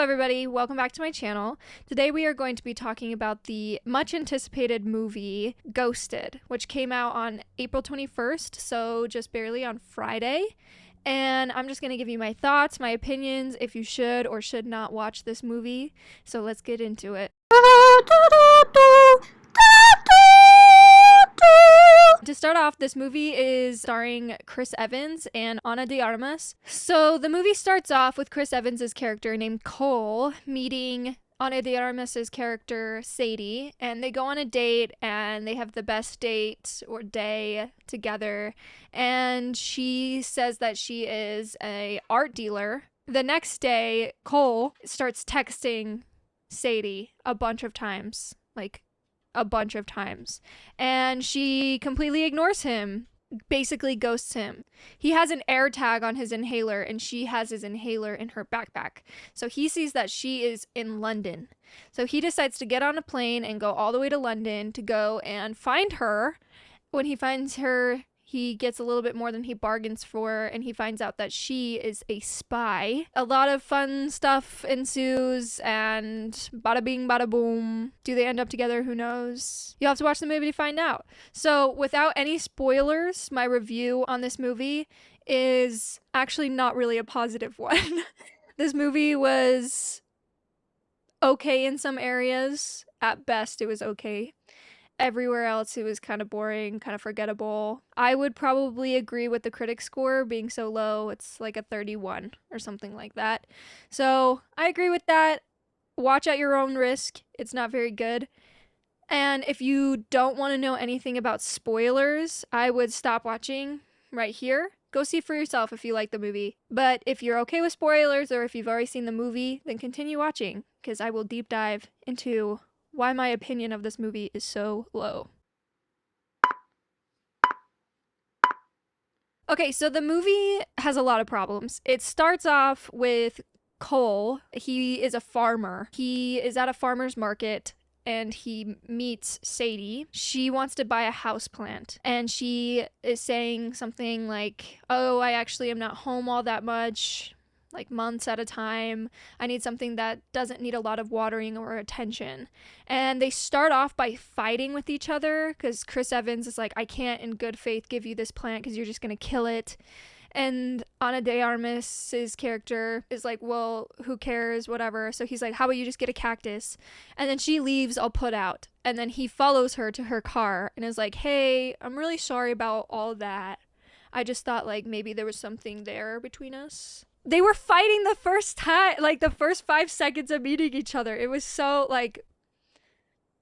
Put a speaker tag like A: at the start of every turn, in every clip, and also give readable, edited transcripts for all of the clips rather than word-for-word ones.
A: everybody, welcome back to my channel. Today we are going to be talking about the much anticipated movie Ghosted, which came out on April 21st, so just barely on Friday. And I'm just going to give you my thoughts, my opinions, if you should or should not watch this movie. So let's get into it. To start off, this movie is starring Chris Evans and Ana de Armas. So the movie starts off with Chris Evans' character named Cole meeting Ana de Armas' character Sadie, and they go on a date and they have the best date or day together, and she says that she is a art dealer. The next day, Cole starts texting Sadie a bunch of times, and she completely ignores him, basically ghosts him. He has an air tag on his inhaler and she has his inhaler in her backpack, so he sees that she is in London. So he decides to get on a plane and go all the way to London to go and find her. When he finds her, he gets a little bit more than he bargains for, and he finds out that she is a spy. A lot of fun stuff ensues, and bada bing, bada boom. Do they end up together? Who knows? You'll have to watch the movie to find out. So, without any spoilers, my review on this movie is actually not really a positive one. This movie was okay in some areas. At best, it was okay. Everywhere else, it was kind of boring, kind of forgettable. I would probably agree with the critic score being so low. It's like a 31 or something like that. So I agree with that. Watch at your own risk. It's not very good. And if you don't want to know anything about spoilers, I would stop watching right here. Go see for yourself if you like the movie. But if you're okay with spoilers, or if you've already seen the movie, then continue watching, because I will deep dive into why my opinion of this movie is so low. Okay, so the movie has a lot of problems. It starts off with Cole. He is a farmer. He is at a farmer's market and he meets Sadie. She wants to buy a houseplant, and she is saying something like, "Oh, I actually am not home all that much, like months at a time. I need something that doesn't need a lot of watering or attention." And they start off by fighting with each other because Chris Evans is like, "I can't in good faith give you this plant because you're just going to kill it." And Ana de Armas' character is like, "Well, who cares, whatever." So he's like, "How about you just get a cactus?" And then she leaves all put out. And then he follows her to her car and is like, "Hey, I'm really sorry about all that. I just thought like maybe there was something there between us." They were fighting the first time, like the first 5 seconds of meeting each other. It was so like,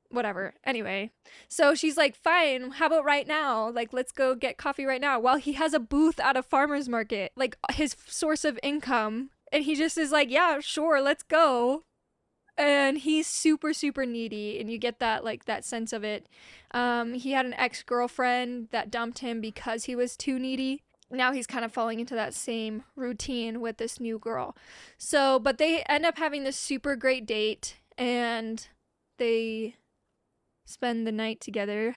A: whatever. Anyway, so she's like, "Fine, how about right now? Like, let's go get coffee right now." While he has a booth at a farmer's market, like his source of income. And he just is like, "Yeah, sure, let's go." And he's super, super needy. And you get that, like, that sense of it. He had an ex-girlfriend that dumped him because he was too needy. Now he's kind of falling into that same routine with this new girl. So, but they end up having this super great date, and they spend the night together.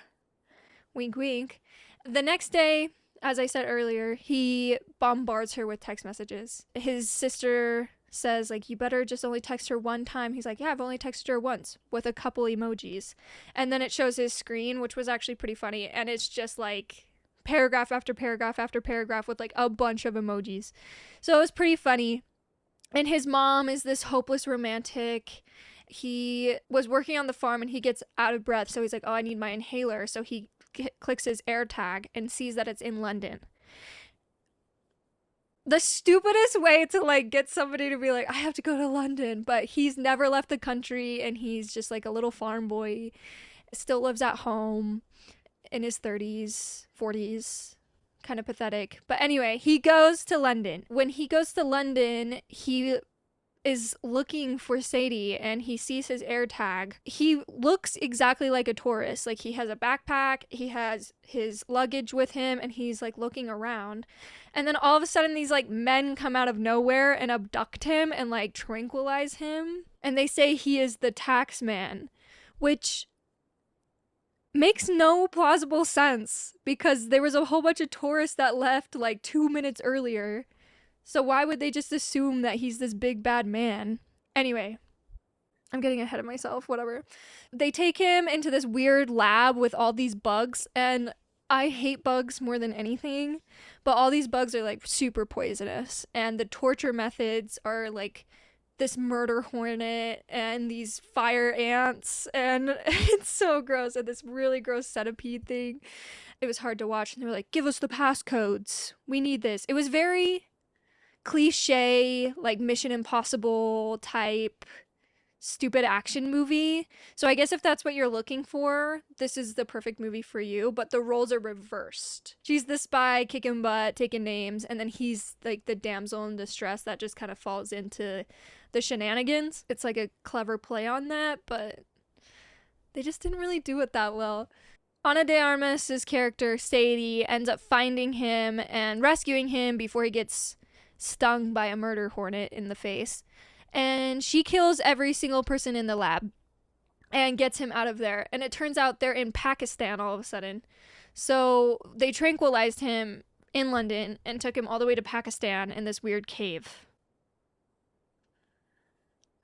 A: Wink, wink. The next day, as I said earlier, he bombards her with text messages. His sister says, like, "You better just only text her one time." He's like, "Yeah, I've only texted her once," with a couple emojis. And then it shows his screen, which was actually pretty funny, and it's just like paragraph after paragraph after paragraph with like a bunch of emojis. So it was pretty funny. And his mom is this hopeless romantic. He was working on the farm and he gets out of breath, so he's like, "Oh, I need my inhaler." So he clicks his air tag and sees that it's in London. The stupidest way to like get somebody to be like, "I have to go to London," but he's never left the country and he's just like a little farm boy, still lives at home in his 30s, 40s, kind of pathetic. But anyway, he goes to London. When he goes to London, he is looking for Sadie and he sees his air tag. He looks exactly like a tourist. Like, he has a backpack, he has his luggage with him, and he's like looking around. And then all of a sudden these like men come out of nowhere and abduct him and like tranquilize him. And they say he is the tax man, which makes no plausible sense because there was a whole bunch of tourists that left like 2 minutes earlier. So why would they just assume that he's this big bad man? Anyway, I'm getting ahead of myself, whatever. They take him into this weird lab with all these bugs, and I hate bugs more than anything, but all these bugs are like super poisonous, and the torture methods are like this murder hornet and these fire ants, and it's so gross, and this really gross centipede thing. It was hard to watch, and they were like, give us the passcodes. We need this. It was very cliche, like Mission Impossible type stupid action movie. So I guess if that's what you're looking for, this is the perfect movie for you, but the roles are reversed. She's the spy kicking butt, taking names, and then he's like the damsel in distress that just kind of falls into the shenanigans. It's like a clever play on that, but they just didn't really do it that well. Ana de Armas' character, Sadie, ends up finding him and rescuing him before he gets stung by a murder hornet in the face. And she kills every single person in the lab and gets him out of there. And it turns out they're in Pakistan all of a sudden. So they tranquilized him in London and took him all the way to Pakistan in this weird cave.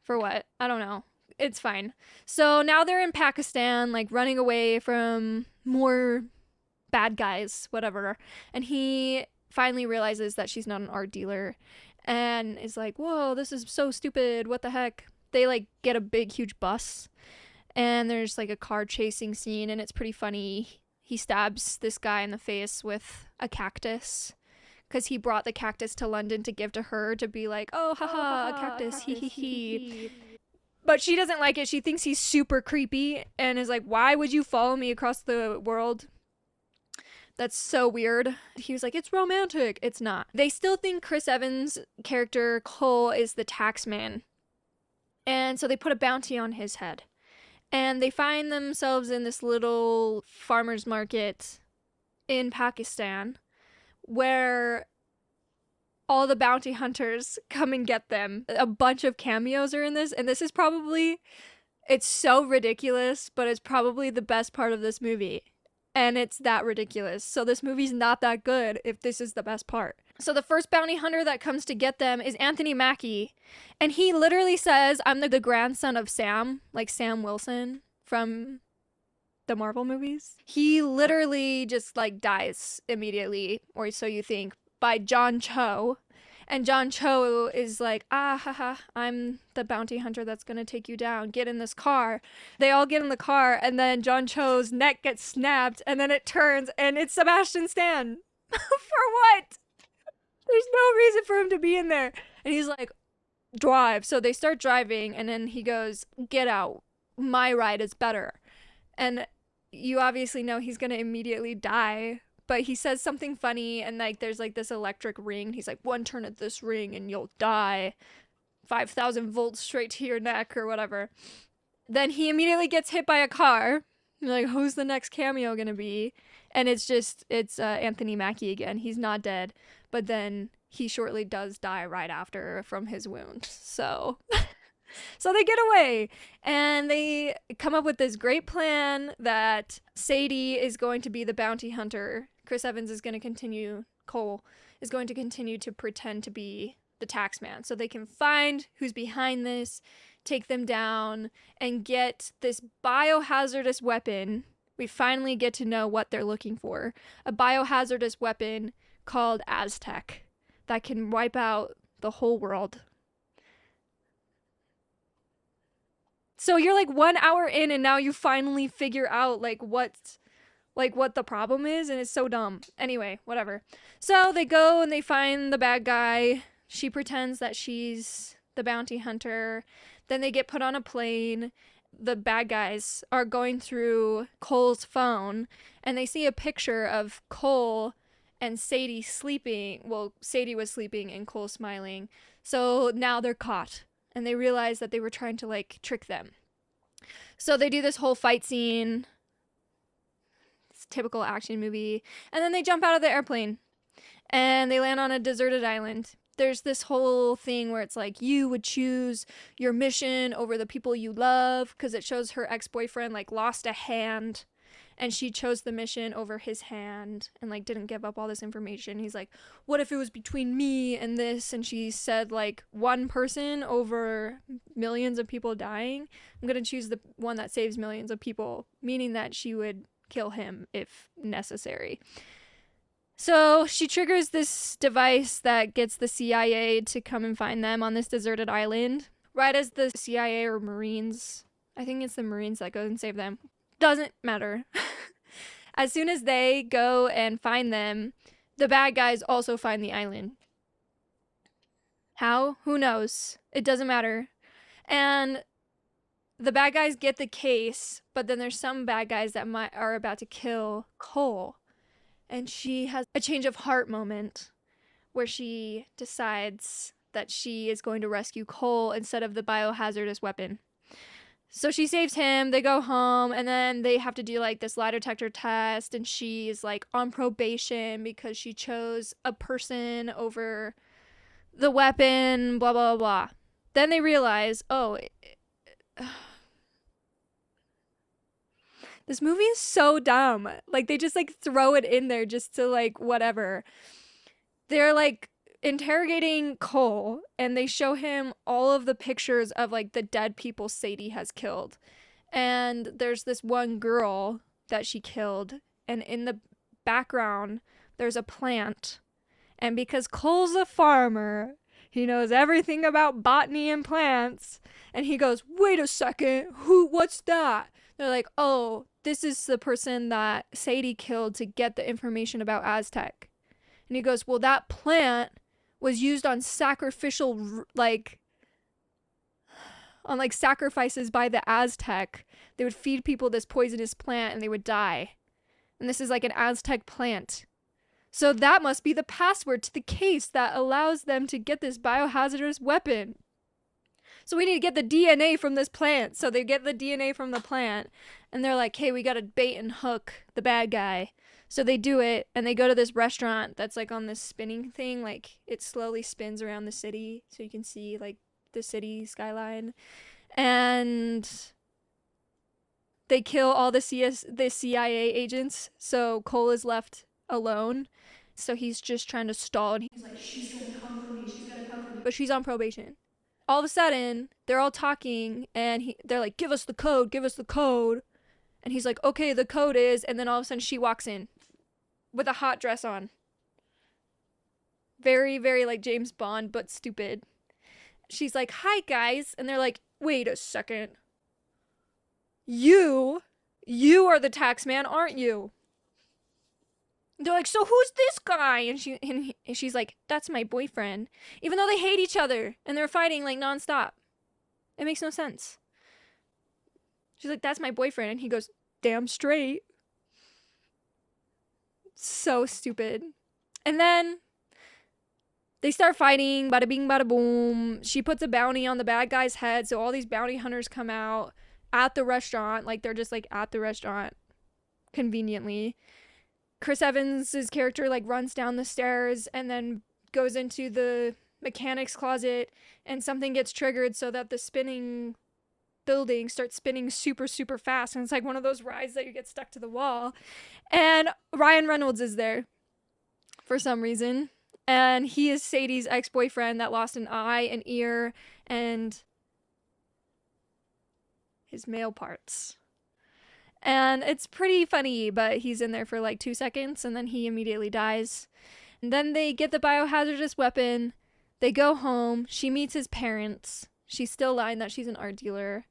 A: For what? I don't know. It's fine. So now they're in Pakistan, like running away from more bad guys, whatever. And he finally realizes that she's not an art dealer and is like, whoa, this is so stupid. What the heck? They like get a big, huge bus and there's like a car chasing scene and it's pretty funny. He stabs this guy in the face with a cactus because he brought the cactus to London to give to her to be like, oh, haha, a cactus, hee hee hee. But she doesn't like it. She thinks he's super creepy and is like, why would you follow me across the world? That's so weird. He was like, it's romantic. It's not. They still think Chris Evans' character, Cole, is the taxman. And so they put a bounty on his head. And they find themselves in this little farmer's market in Pakistan where all the bounty hunters come and get them. A bunch of cameos are in this, and this is probably, it's so ridiculous, but it's probably the best part of this movie. And it's that ridiculous. So this movie's not that good if this is the best part. So the first bounty hunter that comes to get them is Anthony Mackie. And he literally says, I'm the grandson of Sam, like Sam Wilson from the Marvel movies. He literally just like dies immediately, or so you think, by John Cho. And John Cho is like, haha, I'm the bounty hunter that's gonna take you down. Get in this car. They all get in the car, and then John Cho's neck gets snapped, and then it turns, and it's Sebastian Stan. For what? There's no reason for him to be in there. And he's like, drive. So they start driving, and then he goes, get out. My ride is better. And you obviously know he's gonna immediately die. But he says something funny, and like there's like this electric ring. He's like, one turn at this ring and you'll die. 5,000 volts straight to your neck or whatever. Then he immediately gets hit by a car. You're like, who's the next cameo gonna be? And it's Anthony Mackie again. He's not dead, but then he shortly does die right after from his wound. So they get away and they come up with this great plan that Sadie is going to be the bounty hunter. Chris Evans is going to continue, Cole is going to continue to pretend to be the taxman so they can find who's behind this, take them down, and get this biohazardous weapon. We finally get to know what they're looking for. A biohazardous weapon called Aztec that can wipe out the whole world. So you're like 1 hour in and now you finally figure out what the problem is, and it's so dumb. Anyway, whatever. So they go and they find the bad guy. She pretends that she's the bounty hunter. Then they get put on a plane. The bad guys are going through Cole's phone and they see a picture of Cole and Sadie sleeping. Well, Sadie was sleeping and Cole smiling. So now they're caught. And they realize that they were trying to like trick them. So they do this whole fight scene. It's a typical action movie. And then they jump out of the airplane. And they land on a deserted island. There's this whole thing where it's like you would choose your mission over the people you love. Because it shows her ex-boyfriend like lost a hand. and she chose the mission over his hand and like didn't give up all this information. He's like, what if it was between me and this? And she said like one person over millions of people dying. I'm gonna choose the one that saves millions of people, meaning that she would kill him if necessary. So she triggers this device that gets the CIA to come and find them on this deserted island. Right as the CIA or Marines, I think it's the Marines that go and save them. Doesn't matter. As soon as they go and find them, the bad guys also find the island. How? Who knows? It doesn't matter. And the bad guys get the case, but then there's some bad guys that are about to kill Cole. And she has a change of heart moment where she decides that she is going to rescue Cole instead of the biohazardous weapon. So she saves him, they go home, and then they have to do like this lie detector test, and she's like on probation because she chose a person over the weapon, blah, blah, blah. Then they realize, oh, this movie is so dumb. Like, they just like throw it in there just to like whatever. They're like interrogating Cole, and they show him all of the pictures of like the dead people Sadie has killed. And there's this one girl that she killed, and in the background there's a plant. And because Cole's a farmer, he knows everything about botany and plants, and he goes, wait a second, what's that? They're like, oh, this is the person that Sadie killed to get the information about Aztec. And he goes, well, that plant was used on sacrificial, like, on like sacrifices by the Aztec. They would feed people this poisonous plant and they would die. And this is like an Aztec plant. So that must be the password to the case that allows them to get this biohazardous weapon. So we need to get the DNA from this plant. So they get the DNA from the plant. And they're like, hey, we gotta bait and hook the bad guy. So they do it, and they go to this restaurant that's like on this spinning thing. Like, it slowly spins around the city so you can see like the city skyline. And they kill all the CIA agents. So Cole is left alone. So he's just trying to stall, and he's like, she's gonna come for me, she's gonna come for me. But she's on probation. All of a sudden, they're all talking, and they're like, give us the code, give us the code. And he's like, okay, the code is, and then all of a sudden she walks in with a hot dress on. Very, very like James Bond, but stupid. She's like, hi guys. And they're like, wait a second. You are the tax man, aren't you? And they're like, so who's this guy? And she's like, that's my boyfriend. Even though they hate each other and they're fighting like nonstop. It makes no sense. She's like, that's my boyfriend. And he goes, damn straight. So stupid. And then they start fighting, bada bing, bada boom. She puts a bounty on the bad guy's head, so all these bounty hunters come out at the restaurant. Like, they're just like at the restaurant conveniently. Chris Evans' character like runs down the stairs and then goes into the mechanic's closet, and something gets triggered so that the spinning building starts spinning super, super fast. And it's like one of those rides that you get stuck to the wall. And Ryan Reynolds is there for some reason. And he is Sadie's ex-boyfriend that lost an eye, an ear, and his male parts. And it's pretty funny, but he's in there for like 2 seconds and then he immediately dies. And then they get the biohazardous weapon. They go home. She meets his parents. She's still lying that she's an art dealer.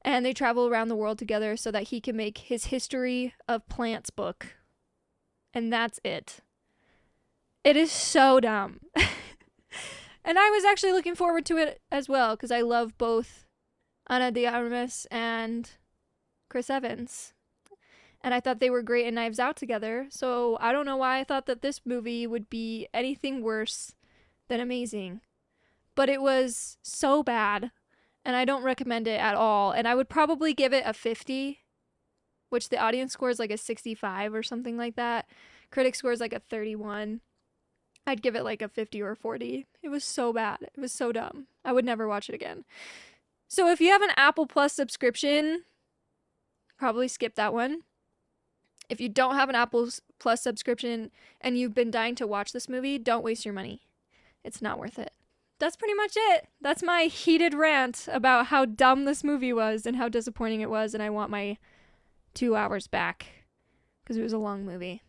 A: And they travel around the world together so that he can make his History of Plants book. And that's it. It is so dumb. And I was actually looking forward to it as well, because I love both Ana de Armas and Chris Evans. And I thought they were great in Knives Out together. So I don't know why I thought that this movie would be anything worse than amazing. But it was so bad. And I don't recommend it at all. And I would probably give it a 50, which the audience score is like a 65 or something like that. Critic score is like a 31. I'd give it like a 50 or 40. It was so bad. It was so dumb. I would never watch it again. So if you have an Apple Plus subscription, probably skip that one. If you don't have an Apple Plus subscription and you've been dying to watch this movie, don't waste your money. It's not worth it. That's pretty much it. That's my heated rant about how dumb this movie was and how disappointing it was, and I want my 2 hours back because it was a long movie.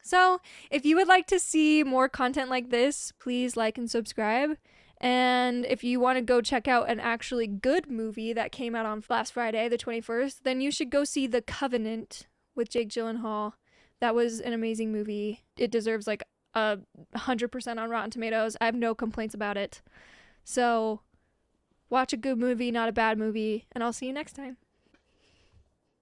A: So, if you would like to see more content like this, please like and subscribe. And if you want to go check out an actually good movie that came out on last Friday, the 21st, then you should go see The Covenant with Jake Gyllenhaal. That was an amazing movie. It deserves like 100% on Rotten Tomatoes. I have no complaints about it. So watch a good movie, not a bad movie, and I'll see you next time.